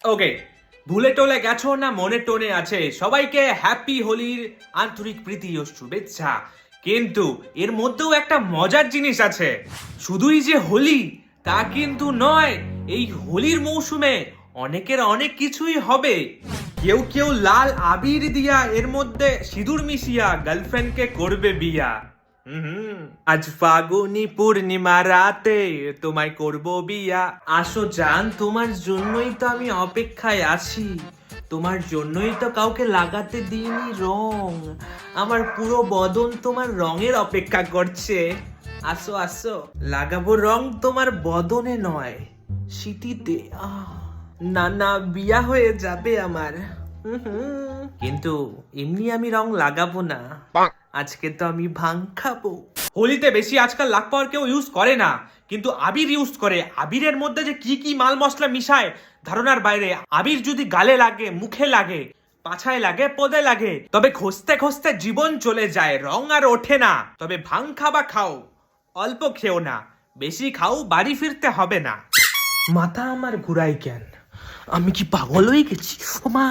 ওকে, ভুলে টলে গেছো না মনে টোনে আছে, সবাইকে হ্যাপি হোলির আন্তরিক প্রীতি ও শুভেচ্ছা। কিন্তু এর মধ্যেও একটা মজার জিনিস আছে, শুধুই যে হোলি তা কিন্তু নয়। এই হোলির মৌসুমে অনেকের অনেক কিছুই হবে। কেউ কেউ লাল আবির দিয়া এর মধ্যে সিঁদুর মিশিয়া গার্লফ্রেন্ডকে করবে বিয়া। আজ ফাগুনি পূর্ণিমা রাতে তোমায় করব বিয়া। আসো জান, তোমার জন্যই তো আমি অপেক্ষায় আছি, তোমার জন্যই তো কাউকে লাগাতে দিইনি রং। আমার পুরো বদন তোমার রঙের অপেক্ষা করছে। আসো আসো, লাগাবো রং তোমার বদনে নয়, সিটিতে। না না, বিয়া হয়ে যাবে আমার। কিন্তু এমনি আমি রং লাগাবো না, আজকে তো আমি ভাং খাবো। হোলিতে বেশি আজকাল লাখ পাওয়ার কেউ ইউজ করে না, কিন্তু আবির ইউজ করে। আবিরের মধ্যে যে কি কি মাল মশলা মিশায় ধারণার বাইরে। আবির যদি গালে লাগে, মুখে লাগে, পাছায় লাগে, পদে লাগে, তবে ঘষতে ঘষতে জীবন চলে যায়, রং আর ওঠে না। তবে ভাং খাবা খাও, অল্প খেও না, বেশি খাও, বাড়ি ফিরতে হবে না। মাথা আমার ঘুরাই কেন, আমি কি পাগল হয়ে গেছি? ও মা।